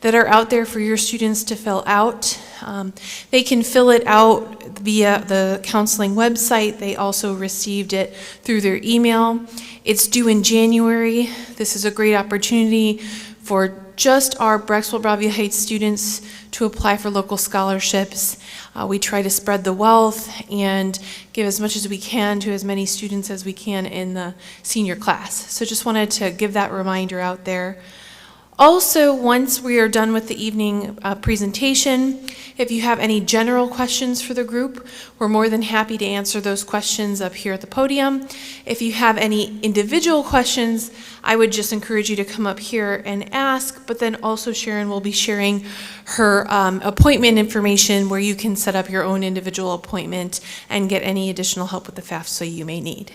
that are out there for your students to fill out. They can fill it out via the counseling website. They also received it through their email. It's due in January. This is a great opportunity for just our Brecksville Broadview Heights students to apply for local scholarships. We try to spread the wealth and give as much as we can to as many students as we can in the senior class. So just wanted to give that reminder out there. Also, once we are done with the evening presentation, if you have any general questions for the group, we're more than happy to answer those questions up here at the podium. If you have any individual questions, I would just encourage you to come up here and ask, but then also Sharon will be sharing her appointment information where you can set up your own individual appointment and get any additional help with the FAFSA you may need.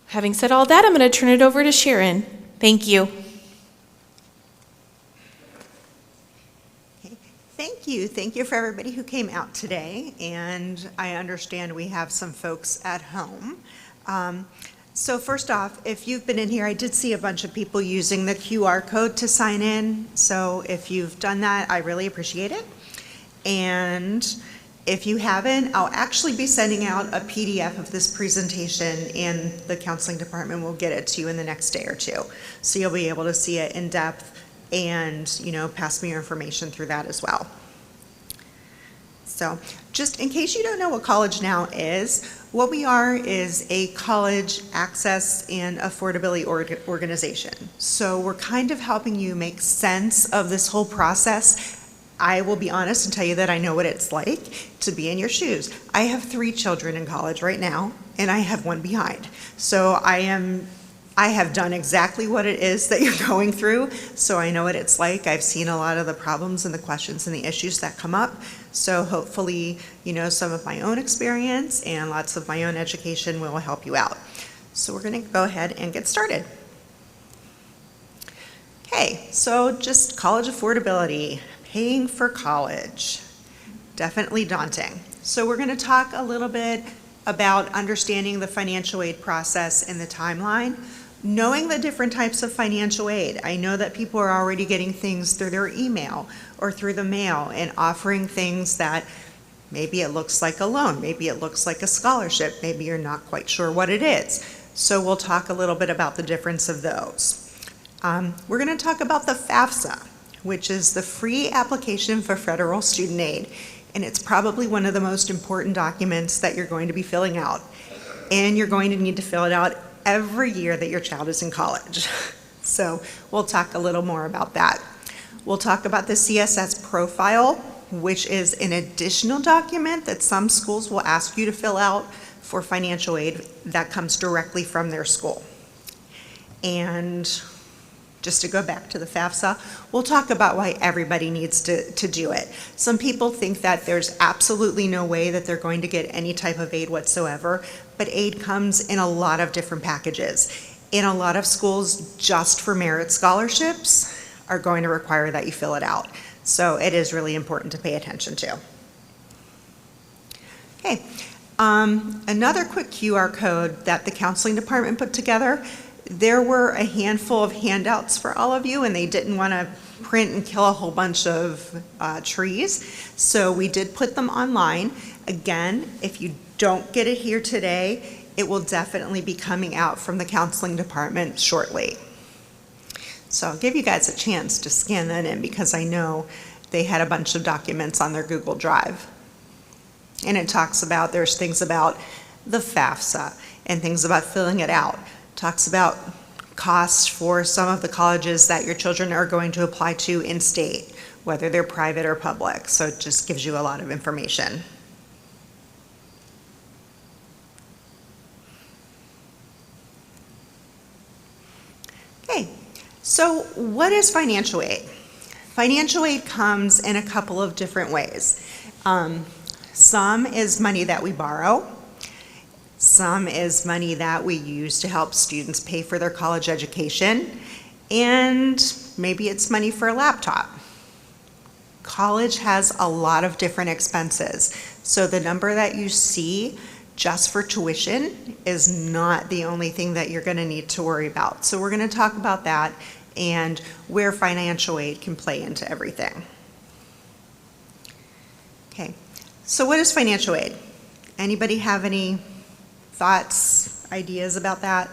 Having said all that, I'm going to turn it over to Sharon. Thank you. Thank you for everybody who came out today, and I understand we have some folks at home. So first off, if you've been in here, I did see a bunch of people using the QR code to sign in, so if you've done that, I really appreciate it. And if you haven't, I'll actually be sending out a PDF of this presentation, and the counseling department will get it to you in the next day or two. So you'll be able to see it in depth and, you know, pass me your information through that as well. So just in case you don't know what College Now is, what we are is a college access and affordability organization. So we're kind of helping you make sense of this whole process. I will be honest and tell you that I know what it's like to be in your shoes. I have 3 children in college right now, and I have 1 behind. So I have done exactly what it is that you're going through, so I know what it's like. I've seen a lot of the problems and the questions and the issues that come up. So hopefully, you know, some of my own experience and lots of my own education will help you out. So we're going to go ahead and get started. Okay, so just college affordability, paying for college, definitely daunting. So we're going to talk a little bit about understanding the financial aid process and the timeline. Knowing the different types of financial aid. I know that people are already getting things through their email or through the mail and offering things that maybe it looks like a loan, maybe it looks like a scholarship, maybe you're not quite sure what it is. So we'll talk a little bit about the difference of those. We're going to talk about the FAFSA, which is the Free Application for Federal Student Aid. And it's probably one of the most important documents that you're going to be filling out. And you're going to need to fill it out every year that your child is in college. So we'll talk a little more about that. We'll talk about the CSS profile, which is an additional document that some schools will ask you to fill out for financial aid that comes directly from their school. And just to go back to the FAFSA, we'll talk about why everybody needs to do it. Some people think that there's absolutely no way that they're going to get any type of aid whatsoever, but aid comes in a lot of different packages. In a lot of schools, just for merit scholarships are going to require that you fill it out. So it is really important to pay attention to. Okay, another quick QR code that the counseling department put together. There were a handful of handouts for all of you, and they didn't want to print and kill a whole bunch of trees. So we did put them online. Again, if you don't get it here today, it will definitely be coming out from the counseling department shortly. So I'll give you guys a chance to scan that in because I know they had a bunch of documents on their Google Drive. And it talks about, there's things about the FAFSA and things about filling it out. Talks about costs for some of the colleges that your children are going to apply to in state, whether they're private or public. So it just gives you a lot of information. Okay, so what is financial aid? Financial aid comes in a couple of different ways. Some is money that we borrow. Some is money that we use to help students pay for their college education, and maybe it's money for a laptop. College has a lot of different expenses, so the number that you see just for tuition is not the only thing that you're going to need to worry about. So we're going to talk about that and where financial aid can play into everything. Okay, so what is financial aid? Anybody have any thoughts, ideas about that?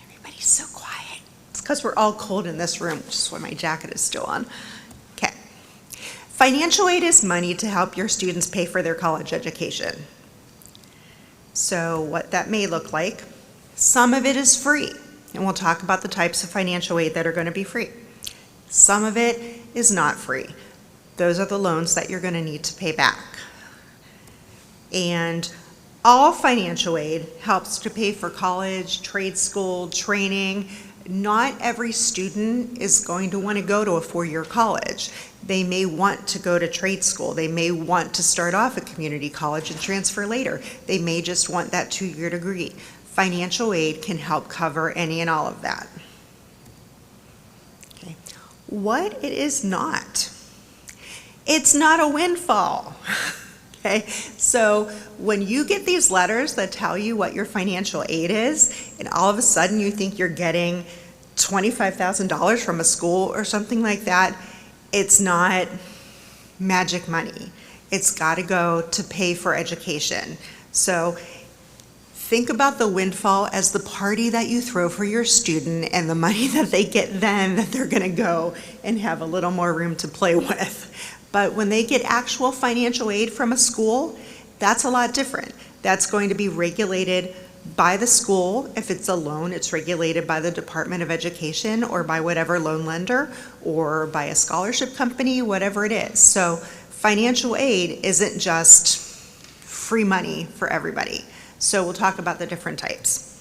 Everybody's so quiet. It's because we're all cold in this room, which is why my jacket is still on. Okay. Financial aid is money to help your students pay for their college education. So what that may look like, some of it is free, and we'll talk about the types of financial aid that are going to be free. Some of it is not free. Those are the loans that you're going to need to pay back. And all financial aid helps to pay for college, trade school, training. Not every student is going to want to go to a four-year college. They may want to go to trade school. They may want to start off at community college and transfer later. They may just want that two-year degree. Financial aid can help cover any and all of that. Okay. What it is not. It's not a windfall. Okay, so when you get these letters that tell you what your financial aid is, and all of a sudden you think you're getting $25,000 from a school or something like that, it's not magic money. It's got to go to pay for education. So think about the windfall as the party that you throw for your student and the money that they get then that they're going to go and have a little more room to play with. But when they get actual financial aid from a school, that's a lot different. That's going to be regulated by the school. If it's a loan, it's regulated by the Department of Education or by whatever loan lender or by a scholarship company, whatever it is. So financial aid isn't just free money for everybody. So we'll talk about the different types.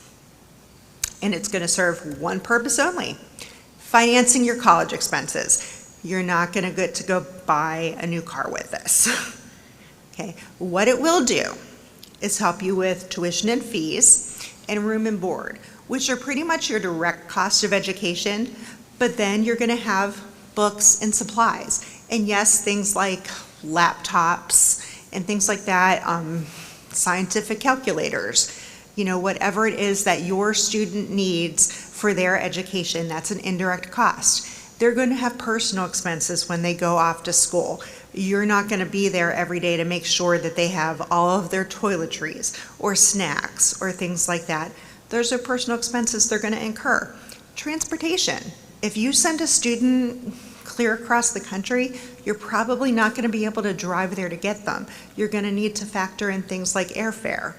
And it's going to serve one purpose only: financing your college expenses. You're not going to get to go buy a new car with this. Okay, what it will do is help you with tuition and fees and room and board, which are pretty much your direct cost of education, but then you're going to have books and supplies. And yes, things like laptops and things like that, scientific calculators, whatever it is that your student needs for their education, that's an indirect cost. They're going to have personal expenses when they go off to school. You're not going to be there every day to make sure that they have all of their toiletries or snacks or things like that. Those are personal expenses they're going to incur. Transportation. If you send a student clear across the country, you're probably not going to be able to drive there to get them. You're going to need to factor in things like airfare.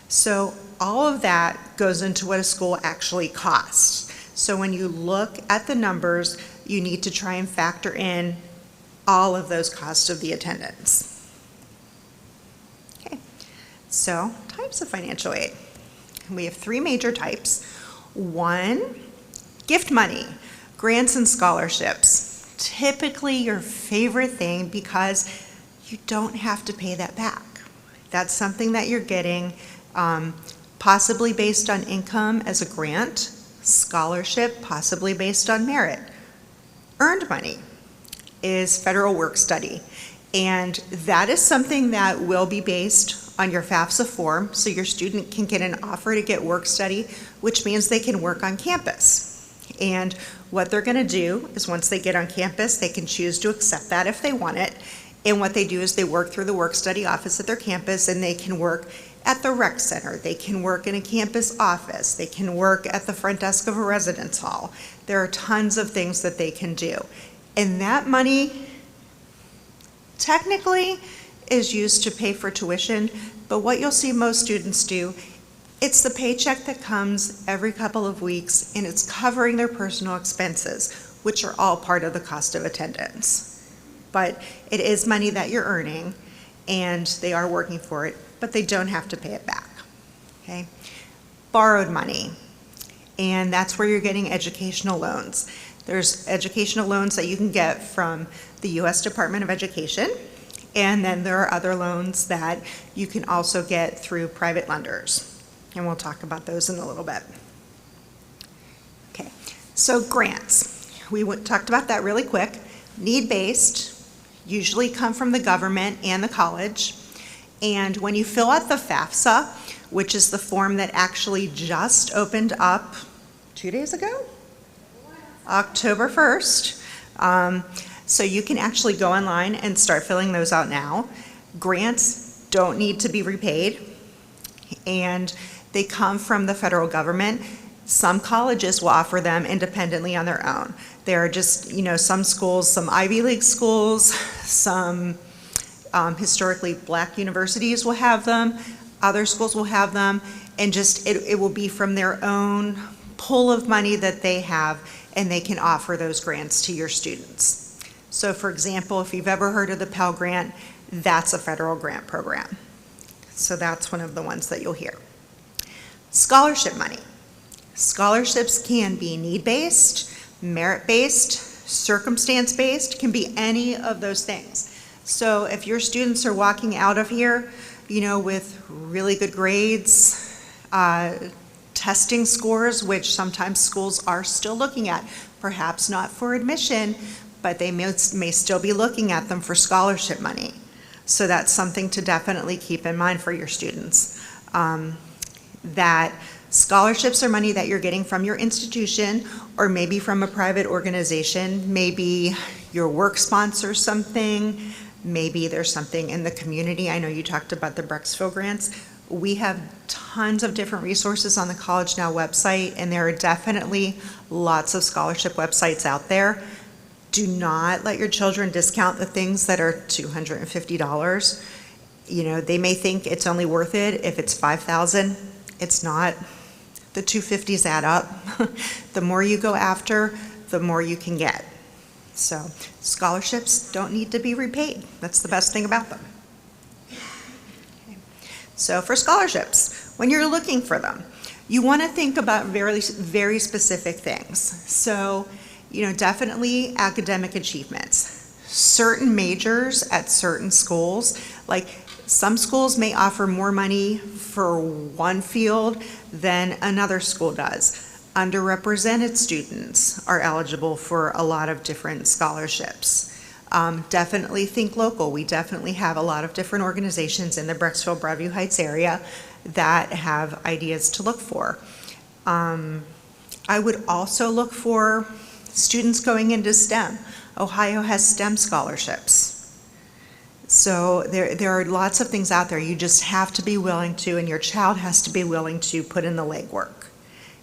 So all of that goes into what a school actually costs. So when you look at the numbers, you need to try and factor in all of those costs of the attendance. Okay, so types of financial aid. We have three major types. One, gift money, grants and scholarships. Typically your favorite thing because you don't have to pay that back. That's something that you're getting possibly based on income as a grant, scholarship possibly based on merit. Earned money is federal work study, and that is something that will be based on your FAFSA form, so your student can get an offer to get work study, which means they can work on campus. And what they're going to do is once they get on campus, they can choose to accept that if they want it. And what they do is they work through the work study office at their campus, and they can work at the rec center. They can work in a campus office. They can work at the front desk of a residence hall. There are tons of things that they can do. And that money technically is used to pay for tuition, but what you'll see most students do, it's the paycheck that comes every couple of weeks, and it's covering their personal expenses, which are all part of the cost of attendance. But it is money that you're earning, and they are working for it, but they don't have to pay it back. Okay? Borrowed money, and that's where you're getting educational loans. There's educational loans that you can get from the U.S. Department of Education, and then there are other loans that you can also get through private lenders, and we'll talk about those in a little bit. Okay, so grants. We talked about that really quick. Need-based, usually come from the government and the college, and when you fill out the FAFSA, which is the form that actually just opened up 2 days ago, October 1st. So you can actually go online and start filling those out now. Grants don't need to be repaid, and they come from the federal government. Some colleges will offer them independently on their own. There are just, some schools, some Ivy League schools, some historically black universities will have them, other schools will have them, and just it will be from their own pool of money that they have, and they can offer those grants to your students. So for example, if you've ever heard of the Pell Grant, that's a federal grant program. So that's one of the ones that you'll hear. Scholarship money. Scholarships can be need-based, merit-based, circumstance-based, can be any of those things. So if your students are walking out of here, with really good grades, testing scores, which sometimes schools are still looking at, perhaps not for admission, but they may still be looking at them for scholarship money. So that's something to definitely keep in mind for your students. That scholarships are money that you're getting from your institution or maybe from a private organization. Maybe your work sponsors something. Maybe there's something in the community. I know you talked about the Brecksville grants. We have tons of different resources on the College Now website, and there are definitely lots of scholarship websites out there. Do not let your children discount the things that are $250. They may think it's only worth it if it's $5,000. It's not. The 250s add up. The more you go after, the more you can get. So scholarships don't need to be repaid. That's the best thing about them. Okay. So for scholarships, when you're looking for them, you want to think about very, very specific things. So, definitely academic achievements. Certain majors at certain schools, like some schools may offer more money for one field than another school does. Underrepresented students are eligible for a lot of different scholarships. Definitely think local. We definitely have a lot of different organizations in the Brecksville, Broadview Heights area that have ideas to look for. I would also look for students going into STEM. Ohio has STEM scholarships. So there are lots of things out there. You just have to be willing to, and your child has to be willing to put in the legwork.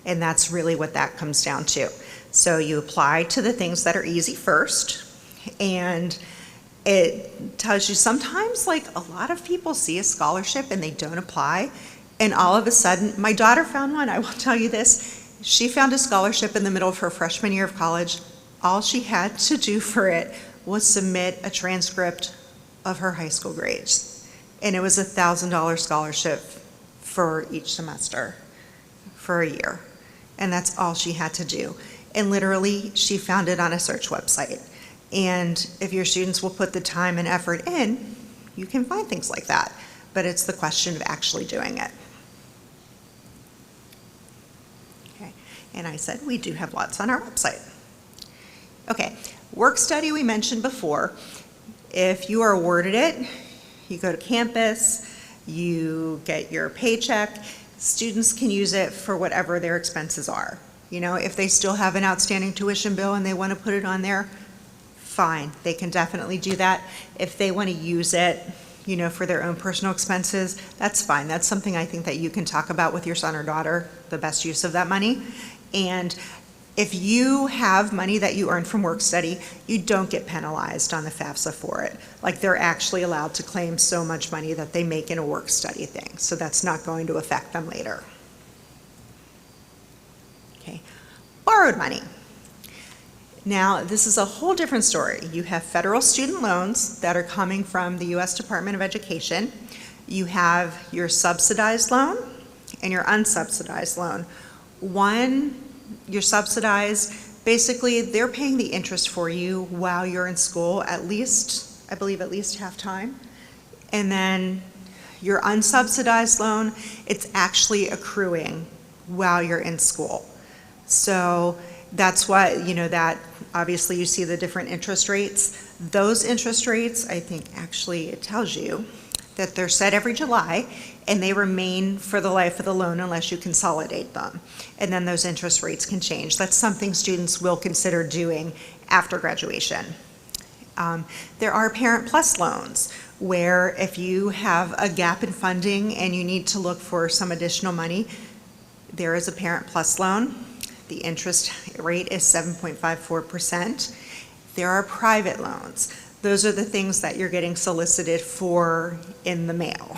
And that's really what that comes down to. So you apply to the things that are easy first, and it tells you sometimes, like, a lot of people see a scholarship and they don't apply, and all of a sudden, my daughter found one. I will tell you this. She found a scholarship in the middle of her freshman year of college. All she had to do for it was submit a transcript of her high school grades. And it was a $1,000 scholarship for each semester for a year. And that's all she had to do. And literally, she found it on a search website. And if your students will put the time and effort in, you can find things like that. But it's the question of actually doing it. Okay, and I said we do have lots on our website. Okay, work study we mentioned before. If you are awarded it, you go to campus, you get your paycheck. Students can use it for whatever their expenses are. If they still have an outstanding tuition bill and they want to put it on there, fine, they can definitely do that. If they want to use it, for their own personal expenses, that's fine. That's something I think that you can talk about with your son or daughter, the best use of that money. And if you have money that you earn from work study, you don't get penalized on the FAFSA for it. Like, they're actually allowed to claim so much money that they make in a work study thing. So that's not going to affect them later. Okay, borrowed money. Now, this is a whole different story. You have federal student loans that are coming from the U.S. Department of Education. You have your subsidized loan and your unsubsidized loan. You're subsidized, basically they're paying the interest for you while you're in school, at least half time. And then your unsubsidized loan, it's actually accruing while you're in school. So that's why, that obviously you see the different interest rates. Those interest rates, I think actually it tells you that they're set every July, and they remain for the life of the loan unless you consolidate them. And then those interest rates can change. That's something students will consider doing after graduation. There are Parent Plus loans, where if you have a gap in funding and you need to look for some additional money, there is a Parent Plus loan. The interest rate is 7.54%. There are private loans. Those are the things that you're getting solicited for in the mail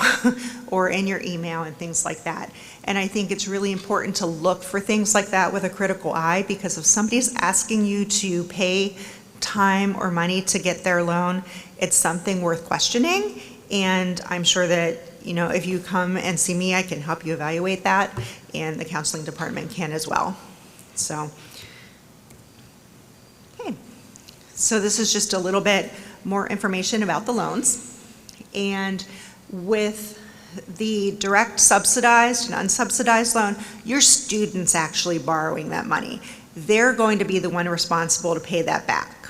or in your email and things like that. And I think it's really important to look for things like that with a critical eye, because if somebody's asking you to pay time or money to get their loan, it's something worth questioning. And I'm sure that, if you come and see me, I can help you evaluate that, and the counseling department can as well. So, okay. So this is just a little bit more information about the loans. And with the direct subsidized and unsubsidized loan, your student's actually borrowing that money. They're going to be the one responsible to pay that back.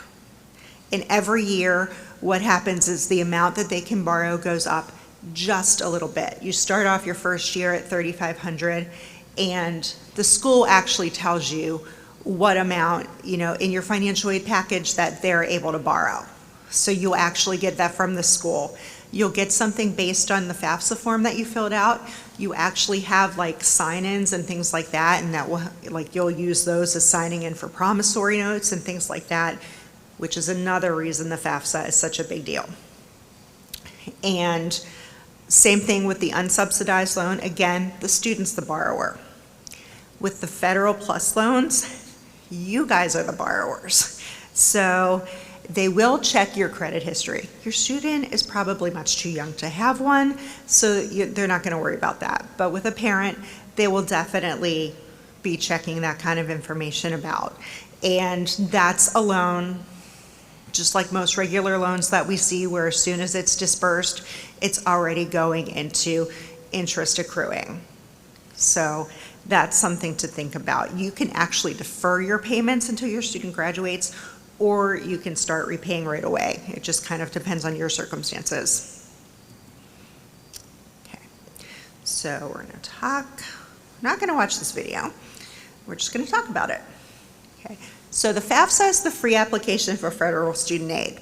And every year, what happens is the amount that they can borrow goes up just a little bit. You start off your first year at $3,500, and the school actually tells you what amount, in your financial aid package that they're able to borrow. So you'll actually get that from the school. You'll get something based on the FAFSA form that you filled out. You actually have like sign-ins and things like that, and that will, you'll use those as signing in for promissory notes and things like that, which is another reason the FAFSA is such a big deal. And same thing with the unsubsidized loan. Again, the student's the borrower. With the Federal Plus loans, you guys are the borrowers. So they will check your credit history. Your student is probably much too young to have one, so they're not going to worry about that. But with a parent, they will definitely be checking that kind of information about. And that's a loan, just like most regular loans that we see, where as soon as it's dispersed, it's already going into interest accruing. So that's something to think about. You can actually defer your payments until your student graduates, or you can start repaying right away. It just kind of depends on your circumstances. Okay, so we're gonna talk, we're not gonna watch this video, we're just gonna talk about it. Okay, so the FAFSA is the free application for federal student aid,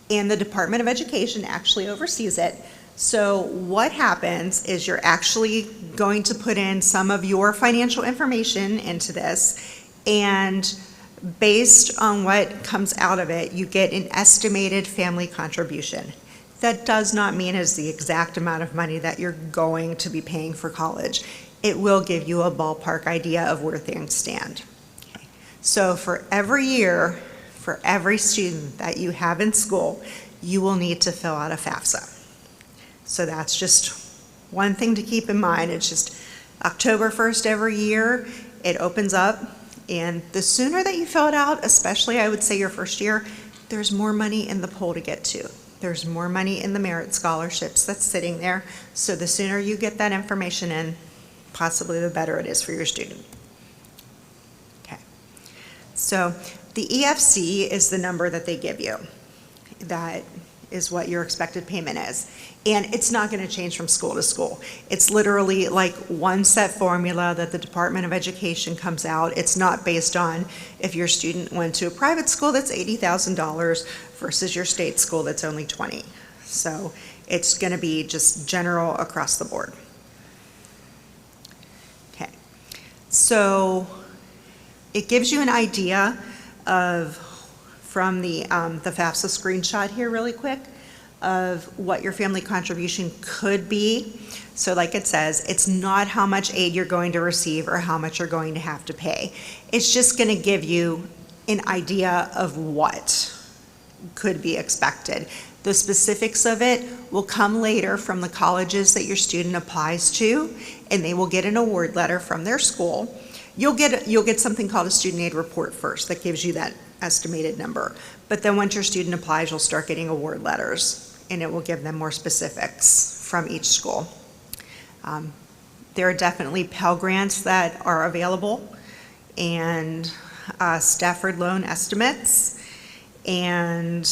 and the Department of Education actually oversees it. So what happens is you're actually going to put in some of your financial information into this, and based on what comes out of it, you get an estimated family contribution. That does not mean it's the exact amount of money that you're going to be paying for college. It will give you a ballpark idea of where things stand. Okay. So for every year, for every student that you have in school, you will need to fill out a FAFSA. So that's just one thing to keep in mind. It's just October 1st every year, it opens up. And the sooner that you fill it out, especially I would say your first year, there's more money in the pool to get to. There's more money in the merit scholarships that's sitting there. So the sooner you get that information in, possibly the better it is for your student. Okay. So the EFC is the number that they give you. That is what your expected payment is. And it's not going to change from school to school. It's literally like one set formula that the Department of Education comes out. It's not based on if your student went to a private school that's $80,000 versus your state school that's only $20,000. So it's going to be just general across the board. Okay. So it gives you an idea of, from the FAFSA screenshot here really quick, of what your family contribution could be. So like it says, it's not how much aid you're going to receive or how much you're going to have to pay. It's just going to give you an idea of what could be expected. The specifics of it will come later from the colleges that your student applies to, and they will get an award letter from their school. You'll get something called a student aid report first that gives you that estimated number. But then once your student applies, you'll start getting award letters, and it will give them more specifics from each school. There are definitely Pell Grants that are available, and Stafford loan estimates, and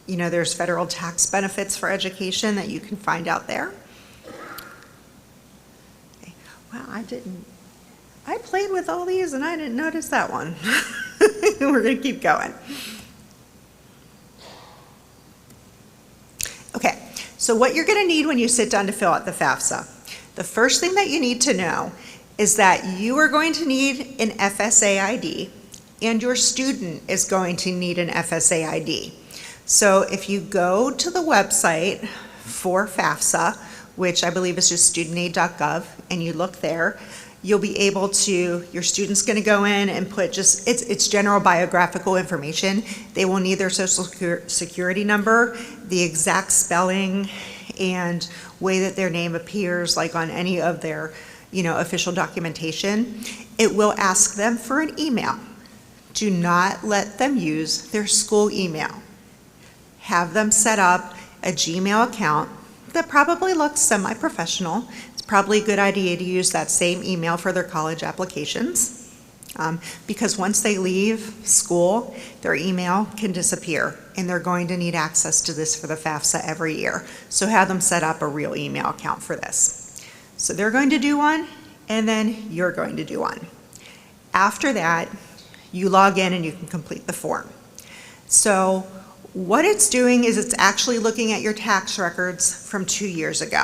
There's federal tax benefits for education that you can find out there. Okay. Wow, I played with all these and I didn't notice that one. We're going to keep going. Okay, so what you're going to need when you sit down to fill out the FAFSA, the first thing that you need to know is that you are going to need an FSA ID and your student is going to need an FSA ID. So if you go to the website for FAFSA, which I believe is just studentaid.gov, and you look there, you'll be able to, your student's going to go in and put just, it's general biographical information. They will need their social security number, the exact spelling and way that their name appears, like on any of their, official documentation. It will ask them for an email. Do not let them use their school email. Have them set up a Gmail account that probably looks semi-professional. It's probably a good idea to use that same email for their college applications, because once they leave school, their email can disappear, and they're going to need access to this for the FAFSA every year. So have them set up a real email account for this. So they're going to do one, and then you're going to do one. After that, you log in and you can complete the form. So what it's doing is it's actually looking at your tax records from 2 years ago.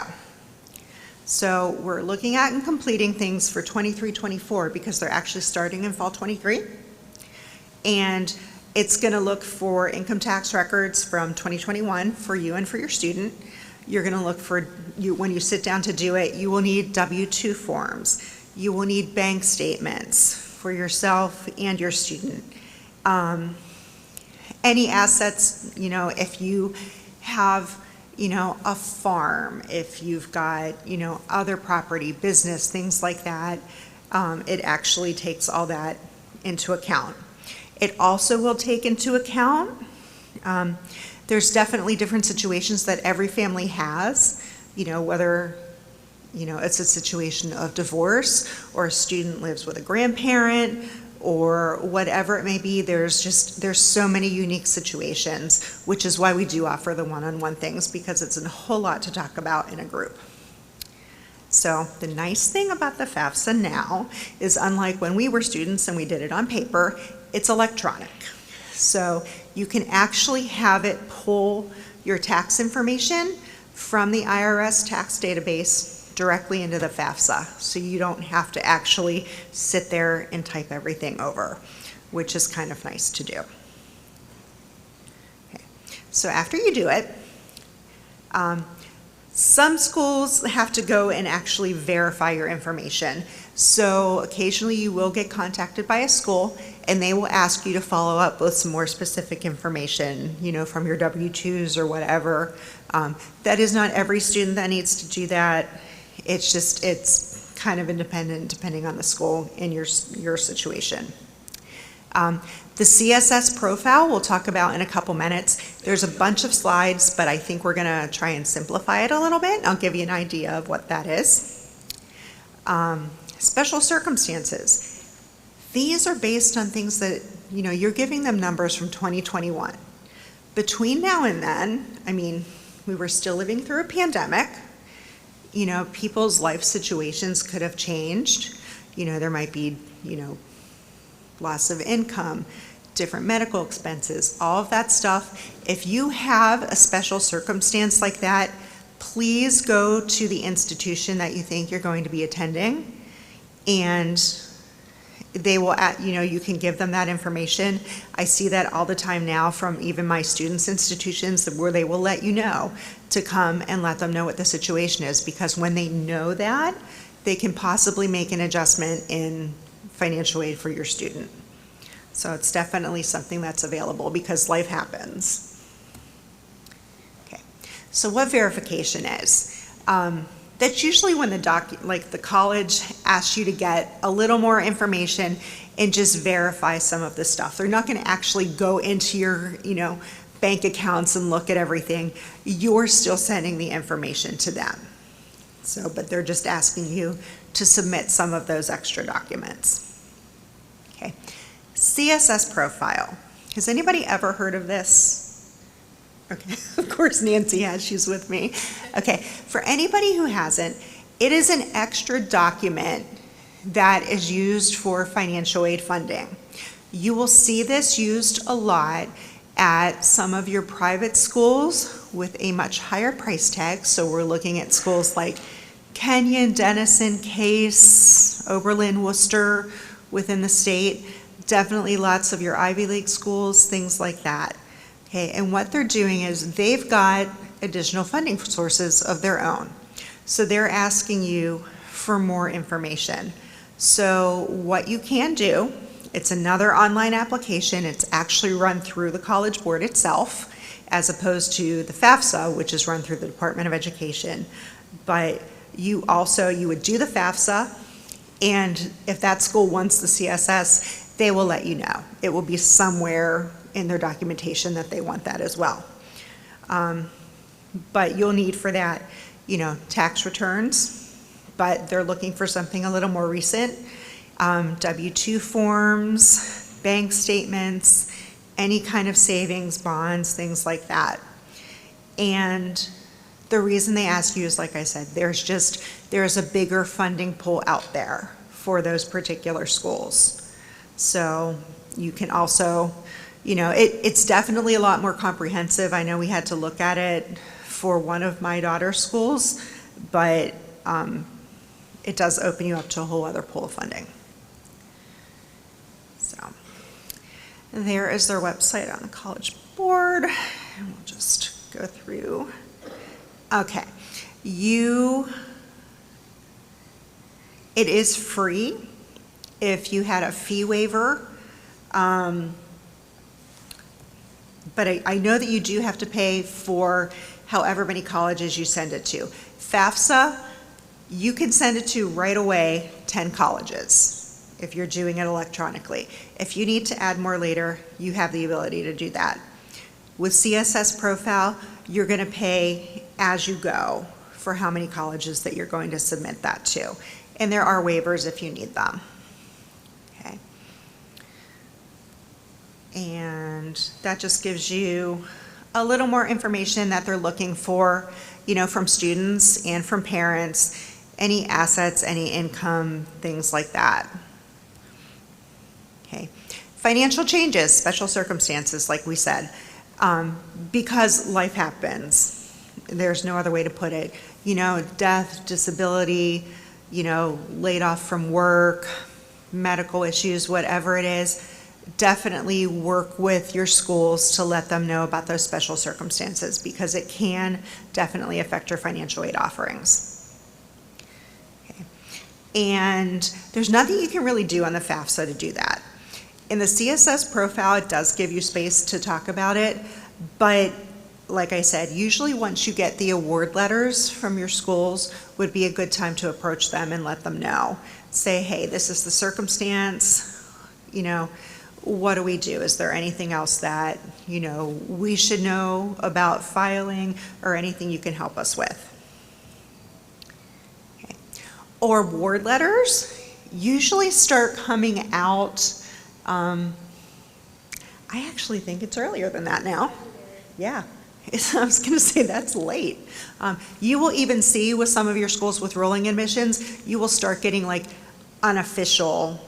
So we're looking at and completing things for 23-24 because they're actually starting in fall 23. And it's going to look for income tax records from 2021 for you and for your student. You're going to look for, when you sit down to do it, you will need W-2 forms. You will need bank statements for yourself and your student. Any assets, if you have, a farm, if you've got, other property, business, things like that, it actually takes all that into account. It also will take into account, there's definitely different situations that every family has, whether, it's a situation of divorce or a student lives with a grandparent or whatever it may be. There's so many unique situations, which is why we do offer the one-on-one things, because it's a whole lot to talk about in a group. So the nice thing about the FAFSA now is, unlike when we were students and we did it on paper, it's electronic. So you can actually have it pull your tax information from the IRS tax database directly into the FAFSA, so you don't have to actually sit there and type everything over, which is kind of nice to do. Okay. So after you do it, some schools have to go and actually verify your information. So occasionally you will get contacted by a school and they will ask you to follow up with some more specific information, from your W-2s or whatever. That is not every student that needs to do that. It's kind of independent depending on the school and your situation. The CSS profile we'll talk about in a couple minutes. There's a bunch of slides, but I think we're gonna try and simplify it a little bit. I'll give you an idea of what that is. Special circumstances. These are based on things that, you're giving them numbers from 2021. Between now and then, we were still living through a pandemic. People's life situations could have changed. There might be, loss of income, different medical expenses, all of that stuff. If you have a special circumstance like that, please go to the institution that you think you're going to be attending, and they will, you can give them that information. I see that all the time now from even my students' institutions, where they will let you know to come and let them know what the situation is, because when they know that, they can possibly make an adjustment in financial aid for your student. So it's definitely something that's available because life happens. Okay, so what verification is? That's usually when the college asks you to get a little more information and just verify some of the stuff. They're not going to actually go into your, bank accounts and look at everything. You're still sending the information to them. So, but they're just asking you to submit some of those extra documents. Okay, CSS profile. Has anybody ever heard of this Okay, of course Nancy has, she's with me. Okay, for anybody who hasn't, it is an extra document that is used for financial aid funding. You will see this used a lot at some of your private schools with a much higher price tag. So we're looking at schools like Kenyon, Denison, Case, Oberlin, Worcester within the state. Definitely lots of your Ivy League schools, things like that. Okay, and what they're doing is they've got additional funding sources of their own. So they're asking you for more information. So what you can do, it's another online application. It's actually run through the College Board itself, as opposed to the FAFSA, which is run through the Department of Education. But you would do the FAFSA, and if that school wants the CSS, they will let you know. It will be somewhere in their documentation that they want that as well. But you'll need for that, tax returns, but they're looking for something a little more recent. W-2 forms, bank statements, any kind of savings, bonds, things like that. And the reason they ask you is, like I said, there's a bigger funding pool out there for those particular schools. So you can also, it's definitely a lot more comprehensive. I know we had to look at it for one of my daughter's schools, but it does open you up to a whole other pool of funding. So there is their website on the College Board, and we'll just go through. Okay, it is free if you had a fee waiver, but I know that you do have to pay for however many colleges you send it to. FAFSA, you can send it to right away 10 colleges if you're doing it electronically. If you need to add more later, you have the ability to do that. With CSS Profile, you're going to pay as you go for how many colleges that you're going to submit that to. And there are waivers if you need them. Okay. And that just gives you a little more information that they're looking for, from students and from parents, any assets, any income, things like that. Okay. Financial changes, special circumstances, like we said, because life happens. There's no other way to put it. Death, disability, laid off from work, medical issues, whatever it is, definitely work with your schools to let them know about those special circumstances, because it can definitely affect your financial aid offerings. Okay. And there's nothing you can really do on the FAFSA to do that. In the CSS Profile, it does give you space to talk about it, but like I said, usually once you get the award letters from your schools would be a good time to approach them and let them know. Say, hey, this is the circumstance, what do we do? Is there anything else that, we should know about filing, or anything you can help us with? Okay. Or award letters usually start coming out, I actually think it's earlier than that now. Yeah. I was going to say that's late. You will even see with some of your schools with rolling admissions, you will start getting like unofficial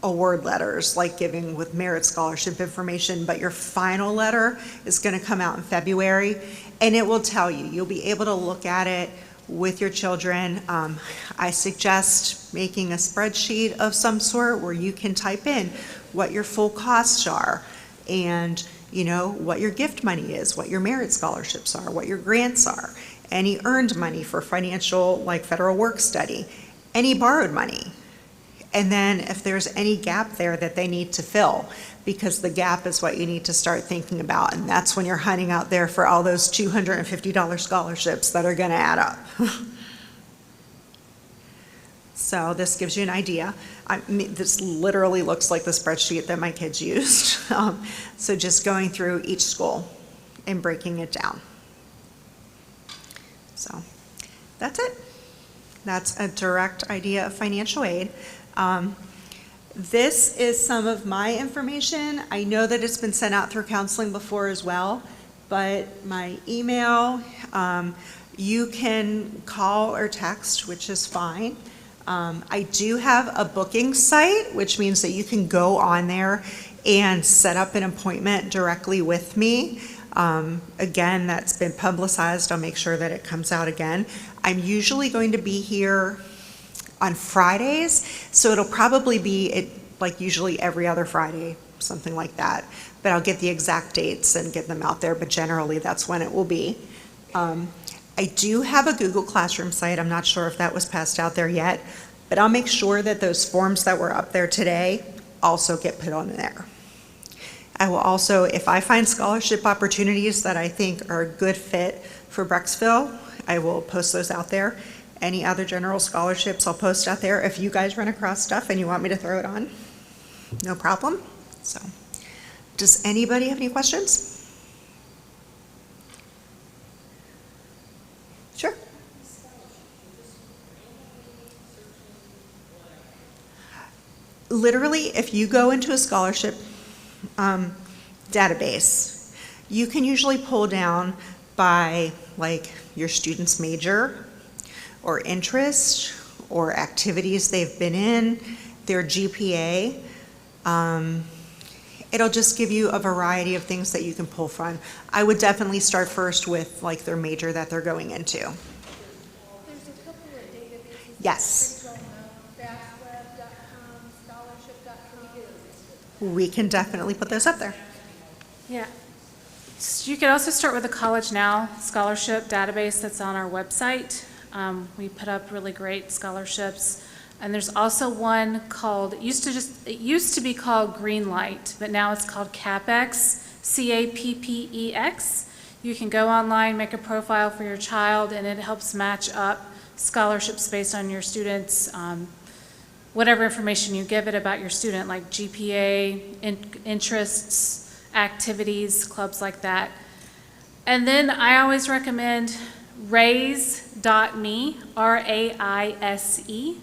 award letters, like giving with merit scholarship information, but your final letter is going to come out in February, and it will tell you. You'll be able to look at it with your children. I suggest making a spreadsheet of some sort where you can type in what your full costs are, and what your gift money is, what your merit scholarships are, what your grants are, any earned money for financial, like federal work study, any borrowed money. And then if there's any gap there that they need to fill, because the gap is what you need to start thinking about. And that's when you're hunting out there for all those $250 scholarships that are going to add up. So this gives you an idea. This literally looks like the spreadsheet that my kids used. So just going through each school and breaking it down. So that's it. That's a direct idea of financial aid. This is some of my information. I know that it's been sent out through counseling before as well. but my email, you can call or text, which is fine. I do have a booking site, which means that you can go on there and set up an appointment directly with me. Again, that's been publicized. I'll make sure that it comes out again. I'm usually going to be here on Fridays, so it'll probably be like usually every other Friday, something like that. But I'll get the exact dates and get them out there, but generally that's when it will be. I do have a Google Classroom site. I'm not sure if that was passed out there yet, but I'll make sure that those forms that were up there today also get put on there. I will also, if I find scholarship opportunities that I think are a good fit for Brecksville, I will post those out there. Any other general scholarships I'll post out there. If you guys run across stuff and you want me to throw it on, no problem. So, does anybody have any questions? Sure. Literally, if you go into a scholarship database, you can usually pull down by like your student's major or interest or activities they've been in, their GPA. It'll just give you a variety of things that you can pull from. I would definitely start first with like their major that they're going into. There's a couple of databases. Yes. Brecksville.com, scholarship.com. We can definitely put those up there. Yeah. You could also start with the College Now scholarship database that's on our website. We put up really great scholarships. And there's also one called, it used to be called Greenlight, but now it's called CAPEX, CAPPEX. You can go online, make a profile for your child, and it helps match up scholarships based on your students, whatever information you give it about your student, like GPA, interests, activities, clubs like that. And then I always recommend raise.me, RAISE.me.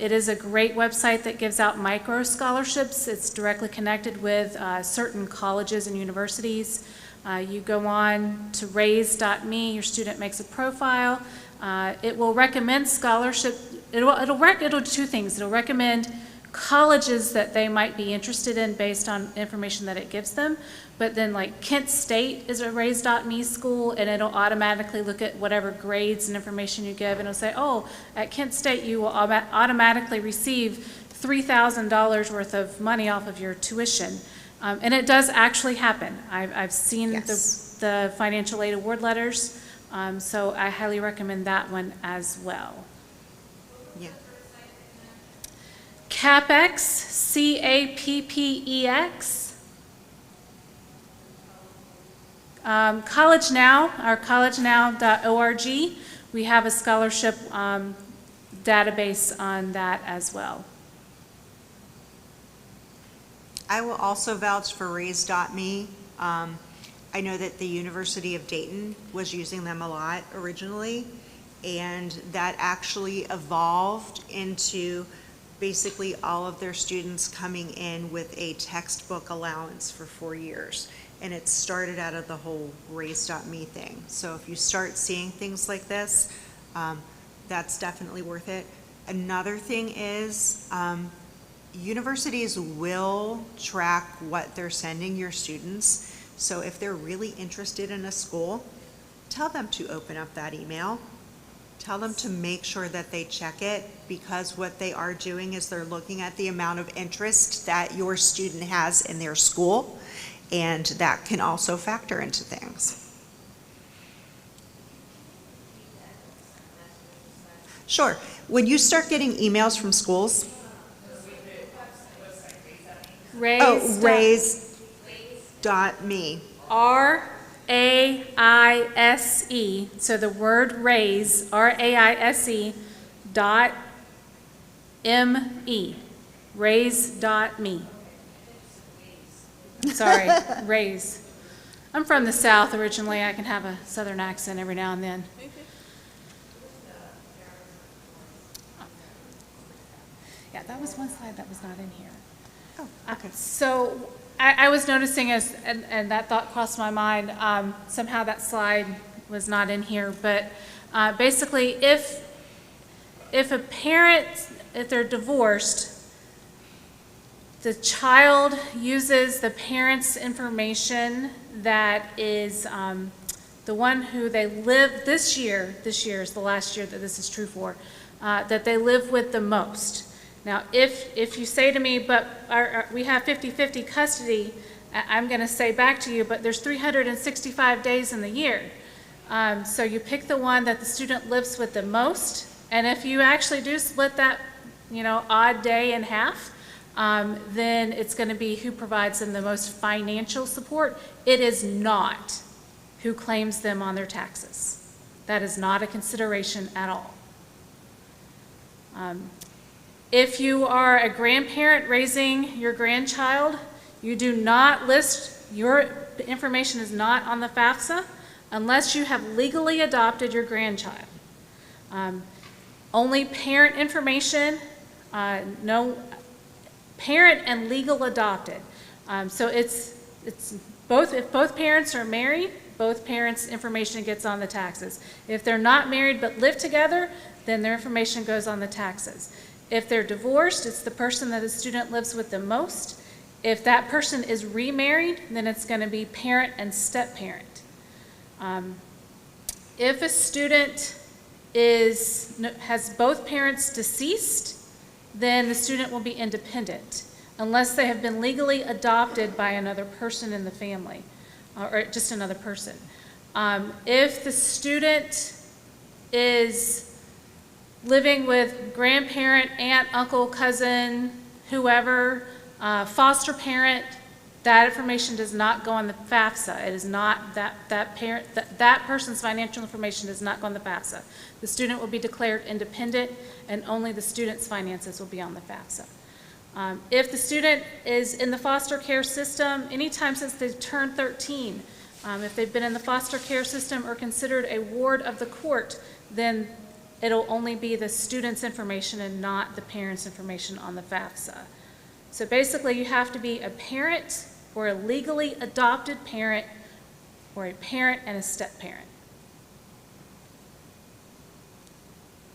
It is a great website that gives out micro scholarships. It's directly connected with certain colleges and universities. You go on to raise.me, your student makes a profile. It will recommend scholarship. It'll do two things. It'll recommend colleges that they might be interested in based on information that it gives them. But then like Kent State is a raise.me school, and it'll automatically look at whatever grades and information you give, and it'll say, oh, at Kent State you will automatically receive $3,000 worth of money off of your tuition. And it does actually happen. I've seen Yes. the financial aid award letters, so I highly recommend that one as well. Yeah. CAPEX, CAPPEX. College Now, our collegenow.org, we have a scholarship database on that as well. I will also vouch for raise.me. I know that the University of Dayton was using them a lot originally, and that actually evolved into basically all of their students coming in with a textbook allowance for 4 years. And it started out of the whole raise.me thing. So if you start seeing things like this, that's definitely worth it. Another thing is, universities will track what they're sending your students. So if they're really interested in a school, tell them to open up that email. Tell them to make sure that they check it, because what they are doing is they're looking at the amount of interest that your student has in their school, and that can also factor into things. Sure. When you start getting emails from schools, raise.me. RAISE, so the word raise, RAISE dot M-E, raise.me. Sorry, raise. I'm from the South originally. I can have a Southern accent every now and then. Yeah, that was one slide that was not in here. Oh, okay. So I was noticing and that thought crossed my mind, somehow that slide was not in here, but basically if a parent, if they're divorced, the child uses the parent's information that is the one who they live, this year is the last year that this is true for, that they live with the most. Now, if you say to me, but we have 50-50 custody, I'm going to say back to you, but there's 365 days in the year. So you pick the one that the student lives with the most, and if you actually do split that, odd day in half, then it's going to be who provides them the most financial support. It is not who claims them on their taxes. That is not a consideration at all. If you are a grandparent raising your grandchild, you do not list, your information is not on the FAFSA unless you have legally adopted your grandchild. Only parent information, no parent and legal adopted. So it's both, if both parents are married, both parents' information gets on the taxes. If they're not married but live together, then their information goes on the taxes. If they're divorced, it's the person that the student lives with the most. If that person is remarried, then it's going to be parent and step-parent. If a student has both parents deceased, then the student will be independent, unless they have been legally adopted by another person in the family, or just another person. If the student is living with grandparent, aunt, uncle, cousin, whoever, foster parent, that information does not go on the FAFSA. It is not that person's financial information does not go on the FAFSA. The student will be declared independent, and only the student's finances will be on the FAFSA. If the student is in the foster care system, anytime since they've turned 13, if they've been in the foster care system or considered a ward of the court, then it'll only be the student's information and not the parent's information on the FAFSA. So basically, you have to be a parent or a legally adopted parent or a parent and a step-parent.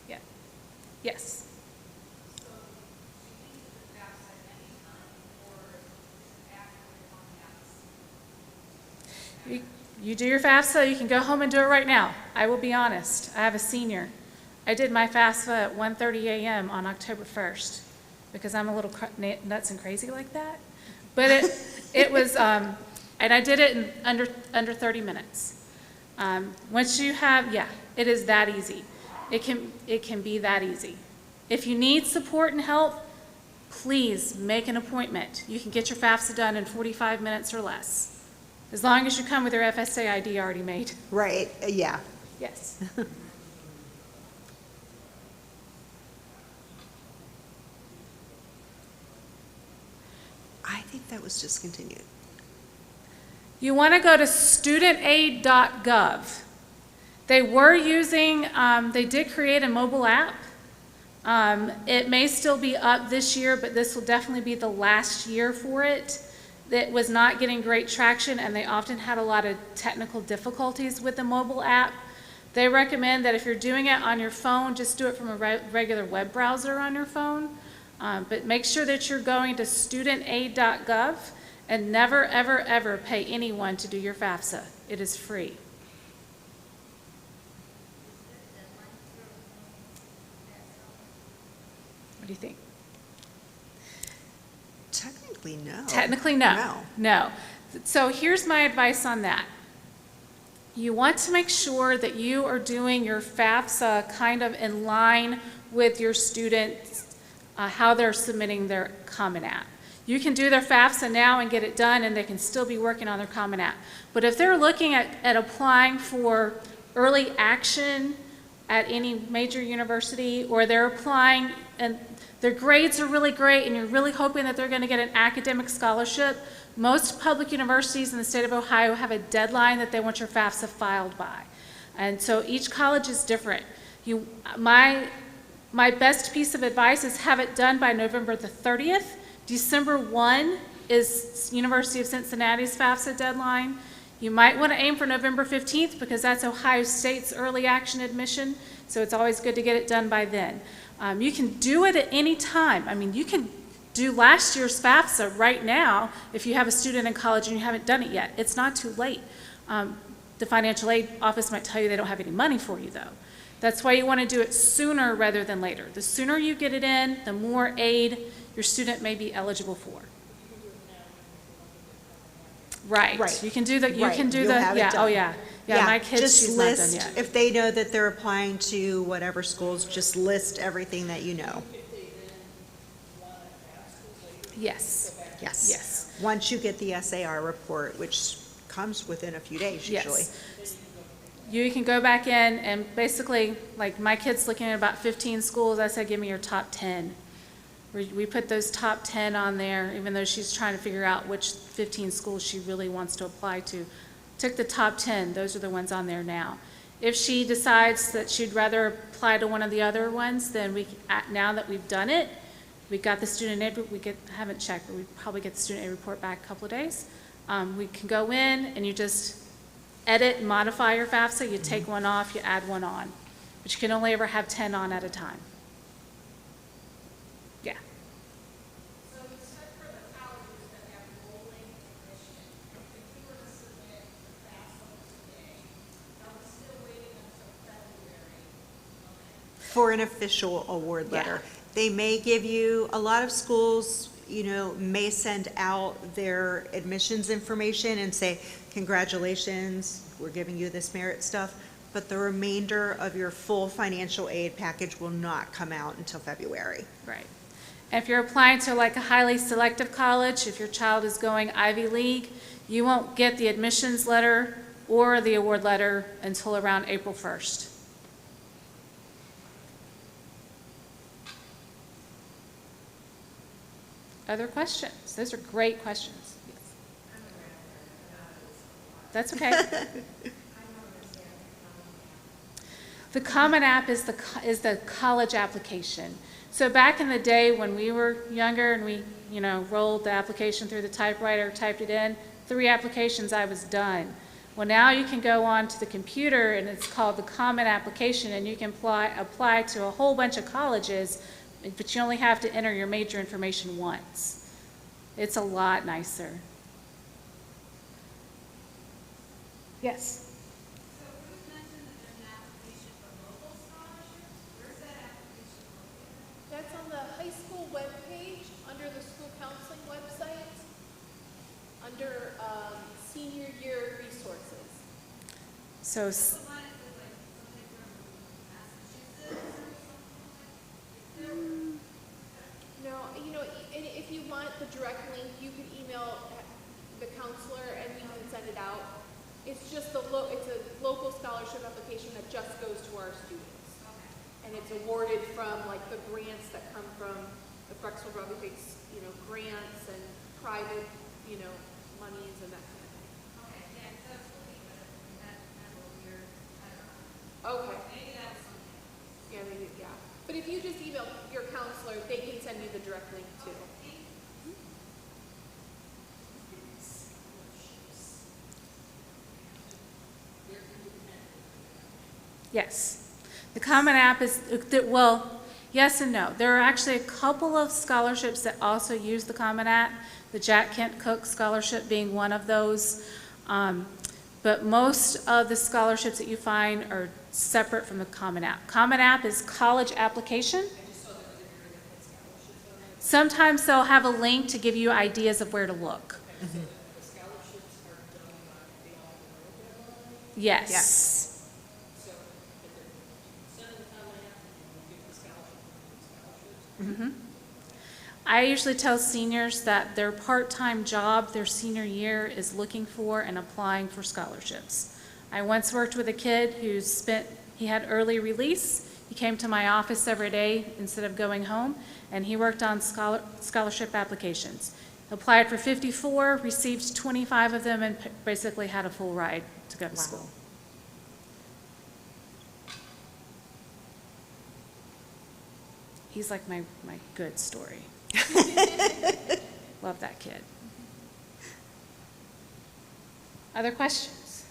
Yeah. Yes. You do your FAFSA, you can go home and do it right now. I will be honest, I have a senior. I did my FAFSA at 1:30 a.m. on October 1st because I'm a little nuts and crazy like that. But it was, and I did it in under 30 minutes. Once you have, it is that easy. It can be that easy. If you need support and help, please make an appointment. You can get your FAFSA done in 45 minutes or less. As long as you come with your FSA ID already made. Right, yeah. Yes. I think that was discontinued. You want to go to studentaid.gov. They were using, they did create a mobile app. It may still be up this year, but this will definitely be the last year for it. That was not getting great traction, and they often had a lot of technical difficulties with the mobile app. They recommend that if you're doing it on your phone, just do it from a regular web browser on your phone. But make sure that you're going to studentaid.gov and never, ever, ever pay anyone to do your FAFSA. It is free. What do you think? Technically, no. Technically, no. No. So here's my advice on that. You want to make sure that you are doing your FAFSA kind of in line with your students, how they're submitting their Common App. You can do their FAFSA now and get it done, and they can still be working on their Common App. But if they're looking at applying for early action at any major university, or they're applying and their grades are really great and you're really hoping that they're going to get an academic scholarship, most public universities in the state of Ohio have a deadline that they want your FAFSA filed by. And so each college is different. My best piece of advice is have it done by November the 30th. December 1 is University of Cincinnati's FAFSA deadline. You might want to aim for November 15th because that's Ohio State's early action admission, so it's always good to get it done by then. You can do it at any time. I mean, you can do last year's FAFSA right now if you have a student in college and you haven't done it yet. It's not too late. The financial aid office might tell you they don't have any money for you, though. That's why you want to do it sooner rather than later. The sooner you get it in, the more aid your student may be eligible for. Right. Right. You can do the, Right. You'll have it yeah, done. oh, yeah. Yeah, my kids, just she's not done list, yet. if they know that they're applying to whatever schools, just list everything that you know. Yes, Yes. yes. Once you get the SAR report, which comes within a few days usually. Yes. You can go back in and basically, like my kid's looking at about 15 schools, I said, give me your top 10. We put those top 10 on there, even though she's trying to figure out which 15 schools she really wants to apply to. Took the top 10, those are the ones on there now. If she decides that she'd rather apply to one of the other ones, then we, now that we've done it, we got the student aid, haven't checked, but we probably get the student aid report back a couple of days. We can go in and you just edit and modify your FAFSA, you take one off, you add one on. But you can only ever have 10 on at a time. Yeah. So you said for the colleges that have rolling admission, if you were to submit the FAFSA today, are we still waiting until February? For an official award letter. They may give you, a lot of schools, may send out their admissions information and say, congratulations, we're giving you this merit stuff, but the remainder of your full financial aid package will not come out until February. Right. If you're applying to like a highly selective college, if your child is going Ivy League, you won't get the admissions letter or the award letter until around April 1st. Other questions? Those are great questions. Yes. That's okay. The Common App is the college application. So back in the day when we were younger and we, rolled the application through the typewriter, typed it in, 3 applications, I was done. Well, now you can go on to the computer and it's called the Common Application and you can apply to a whole bunch of colleges, but you only have to enter your major information once. It's a lot nicer. Yes? So Ruth mentioned that there's an application for local scholarships. Where's that application located? That's on the high school webpage, under the school counseling website, under senior year resources. So, The one that says like something from Massachusetts or something like that? No, and if you want the direct link, you can email the counselor and we can send it out. It's just it's a local scholarship application that just goes to our students. And it's awarded from like the grants that come from the Brecksville Broadview takes, grants and private, monies and that kind of thing. Okay, yeah, so that's looking, but that's a little weird. I don't know. Okay. Maybe that's something. Yeah. But if you just email your counselor, they can send you the direct link too. yes. The Common App is, well, yes and no. There are actually a couple of scholarships that also use the Common App, the Jack Kent Cook Scholarship being one of those. But most of the scholarships that you find are separate from the Common App. Common App is college application. Sometimes they'll have a link to give you ideas of where to look. Yes. Yes. I usually tell seniors that their part-time job their senior year is looking for and applying for scholarships. I once worked with a kid he had early release. He came to my office every day instead of going home, and he worked on scholarship applications. Applied for 54, received 25 of them, and basically had a full ride to go to school. He's like my good story. Love that kid. Other questions?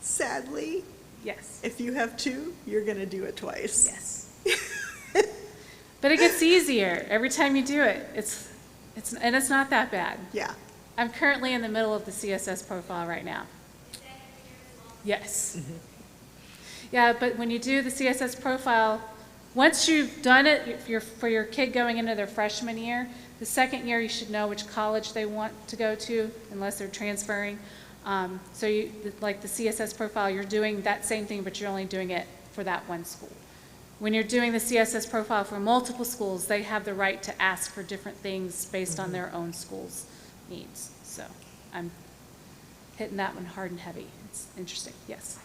Sadly, Yes. if you have two, you're going to do it twice. Yes. But it gets easier every time you do it. It's not that bad. Yeah. I'm currently in the middle of the CSS profile right now. Yes. Yeah, but when you do the CSS profile, once you've done it for your kid going into their freshman year, the second year you should know which college they want to go to, unless they're transferring. So like the CSS profile, you're doing that same thing, but you're only doing it for that one school. When you're doing the CSS profile for multiple schools, they have the right to ask for different things based on their own school's needs. So I'm hitting that one hard and heavy. It's interesting. Yes.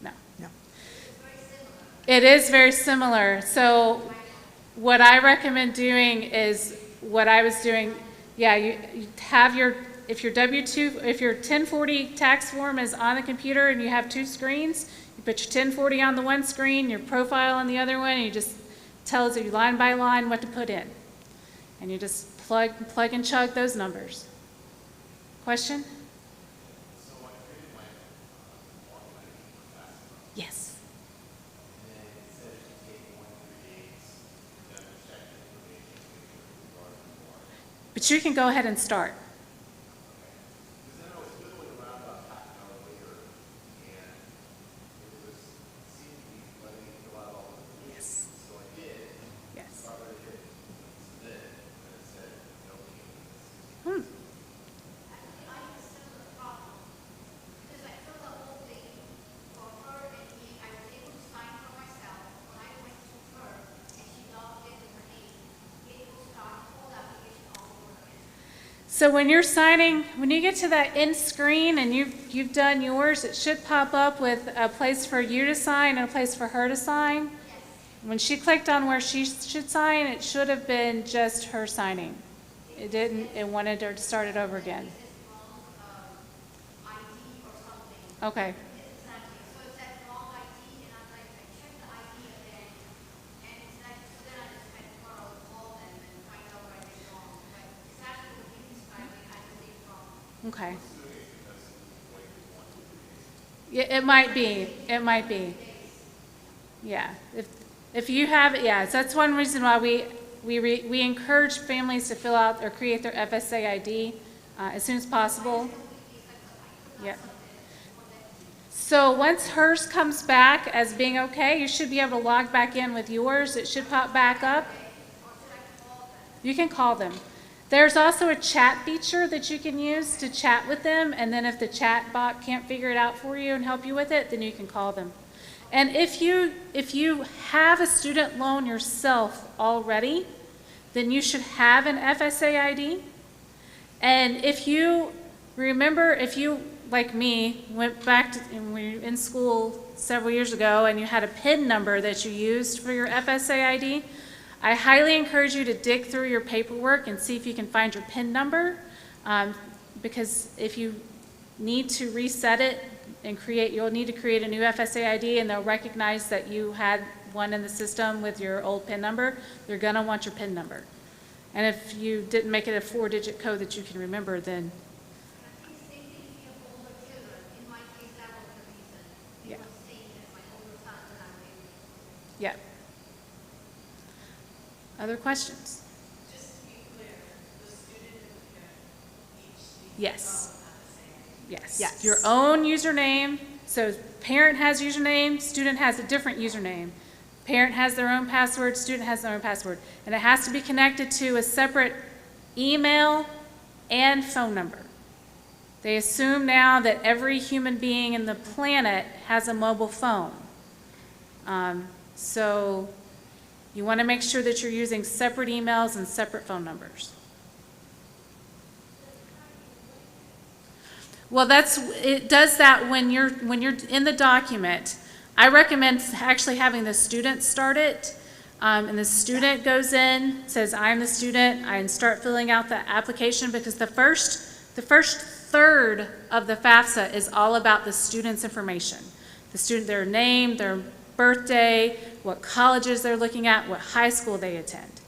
No. No. It is very similar. So what I recommend doing is what I was doing. Yeah, you have if your W-2, if your 1040 tax form is on the computer and you have two screens, you put your 1040 on the one screen, your profile on the other one, and you just tells you line by line what to put in. And you just plug and chug those numbers. Question? Yes. But you can go ahead and start. Yes. Yes. Hmm. So when you're signing, when you get to that end screen and you've done yours, it should pop up with a place for you to sign and a place for her to sign. Yes. When she clicked on where she should sign, it should have been just her signing. It didn't. It wanted her to start it over again. Okay. Okay. Yeah, it might be. It might be. Yeah. If you have it, yeah. So that's one reason why we encourage families to fill out or create their FSA ID as soon as possible. Yeah. So once hers comes back as being okay, you should be able to log back in with yours. It should pop back up. You can call them. There's also a chat feature that you can use to chat with them, and then if the chat bot can't figure it out for you and help you with it, then you can call them. And if you have a student loan yourself already, then you should have an FSA ID. And if you remember, if you, like me, went back to when we were in school several years ago and you had a PIN number that you used for your FSA ID, I highly encourage you to dig through your paperwork and see if you can find your PIN number, because if you need to reset it and you'll need to create a new FSA ID, and they'll recognize that you had one in the system with your old PIN number. They're going to want your PIN number. And if you didn't make it a 4-digit code that you can remember, then yeah. Yeah. Other questions? Just to be clear, the student and the parent each need Yes. Yes. Yes. Your own username. So parent has username, student has a different username. Parent has their own password, student has their own password. And it has to be connected to a separate email and phone number. They assume now that every human being in the planet has a mobile phone. So you want to make sure that you're using separate emails and separate phone numbers. Well, it does that when you're in the document. I recommend actually having the student start it. And the student goes in, says, I'm the student, and start filling out the application, because the first third of the FAFSA is all about the student's information. The student, their name, their birthday, what colleges they're looking at, what high school they attend.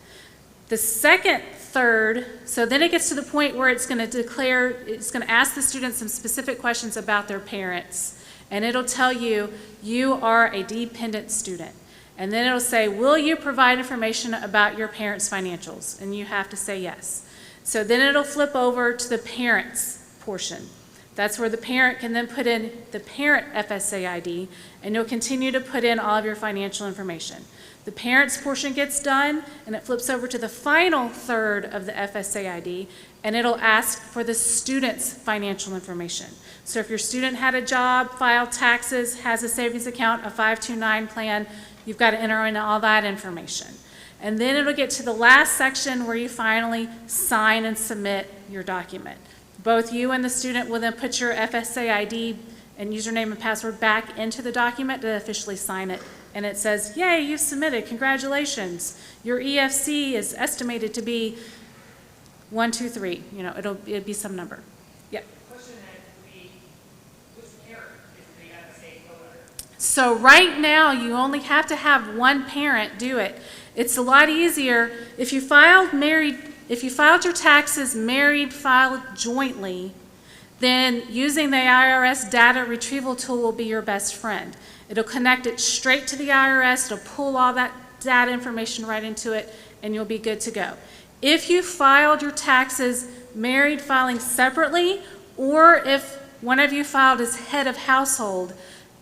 The second third, so then it gets to the point where it's going to ask the student some specific questions about their parents, and it'll tell you, you are a dependent student. And then it'll say, will you provide information about your parents' financials? And you have to say yes. So then it'll flip over to the parents portion. That's where the parent can then put in the parent FSA ID, and you'll continue to put in all of your financial information. The parents portion gets done, and it flips over to the final third of the FSA ID, and it'll ask for the student's financial information. So if your student had a job, filed taxes, has a savings account, a 529 plan, you've got to enter in all that information. And then it'll get to the last section where you finally sign and submit your document. Both you and the student will then put your FSA ID and username and password back into the document to officially sign it. And it says, yay, you've submitted, congratulations. Your EFC is estimated to be 123, it'd be some number. Yep. Question would be, which parent is the FSA voter? So right now, you only have to have one parent do it. It's a lot easier if you filed your taxes married, filed jointly, then using the IRS data retrieval tool will be your best friend. It'll connect it straight to the IRS, it'll pull all that data information right into it, and you'll be good to go. If you filed your taxes married, filing separately, or if one of you filed as head of household,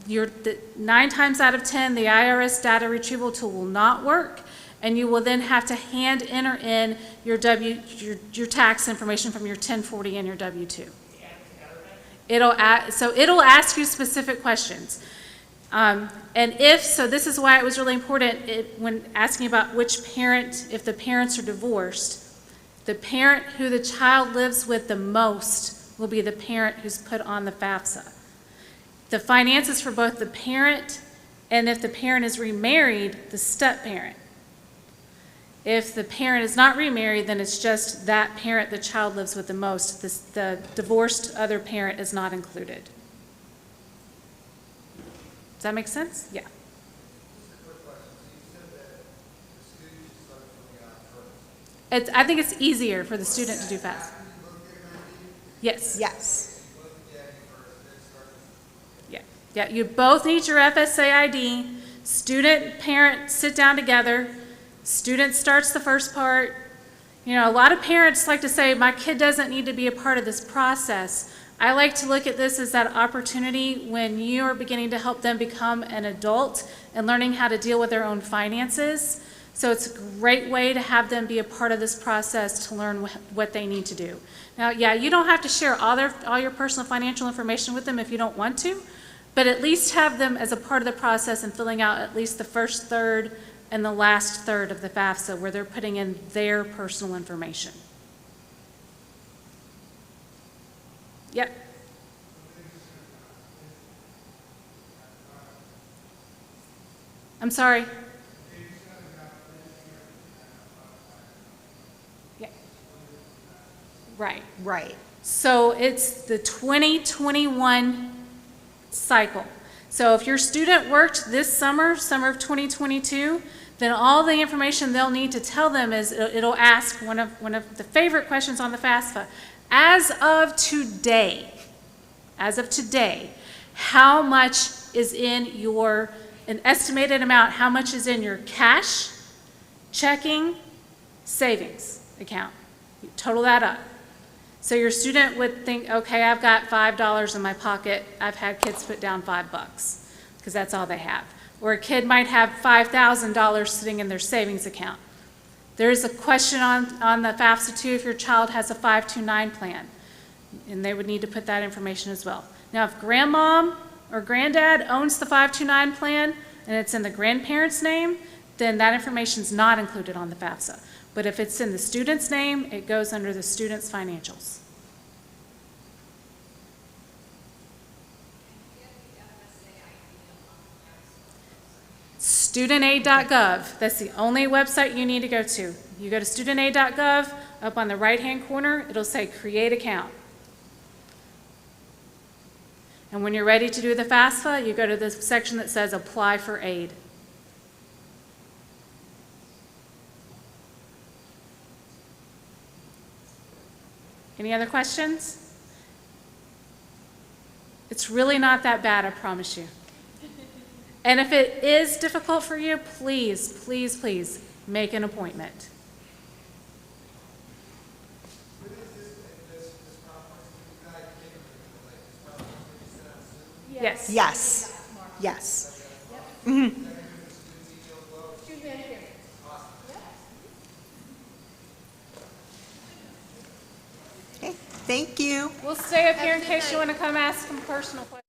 9 times out of 10, the IRS data retrieval tool will not work, and you will then have to hand enter in your tax information from your 1040 and your W-2. It'll ask you specific questions. So this is why it was really important when asking about which parent, if the parents are divorced, the parent who the child lives with the most will be the parent who's put on the FAFSA. The finances for both the parent, and if the parent is remarried, the step-parent. If the parent is not remarried, then it's just that parent the child lives with the most. The divorced other parent is not included. Does that make sense? Yeah. Just a quick question. So you said that the student should start filling out first. I think it's easier for the student to do fast. After you both get an ID? Yes. Yes. You both get an ID first, then start. Yeah. You both need your FSA ID. Student, parent sit down together. Student starts the first part. A lot of parents like to say, my kid doesn't need to be a part of this process. I like to look at this as that opportunity when you are beginning to help them become an adult and learning how to deal with their own finances. So it's a great way to have them be a part of this process to learn what they need to do. Now, yeah, you don't have to share all your personal financial information with them if you don't want to, but at least have them as a part of the process and filling out at least the first third and the last third of the FAFSA where they're putting in their personal information. Yep. I'm sorry. Yeah. Right. Right. So it's the 2021 cycle. So if your student worked this summer of 2022, then all the information they'll need to tell them is it'll ask one of the favorite questions on the FAFSA. As of today, how much is in an estimated amount, how much is in your cash, checking, savings account? You total that up. So your student would think, okay, I've got $5 in my pocket. I've had kids put down $5 because that's all they have. Or a kid might have $5,000 sitting in their savings account. There's a question on the FAFSA too if your child has a 529 plan, and they would need to put that information as well. Now, if grandmom or granddad owns the 529 plan and it's in the grandparent's name, then that information is not included on the FAFSA. But if it's in the student's name, it goes under the student's financials. studentaid.gov. That's the only website you need to go to. You go to studentaid.gov, up on the right-hand corner, it'll say Create Account. And when you're ready to do the FAFSA, you go to the section that says Apply for Aid. Any other questions? It's really not that bad, I promise you. And if it is difficult for you, please, please, please make an appointment. What is this conference, you guys came to, like, this conference, where you sit on Zoom? Yes. Yes, yes. Student manager. Okay, thank you. We'll stay up here in case you want to come ask some personal questions.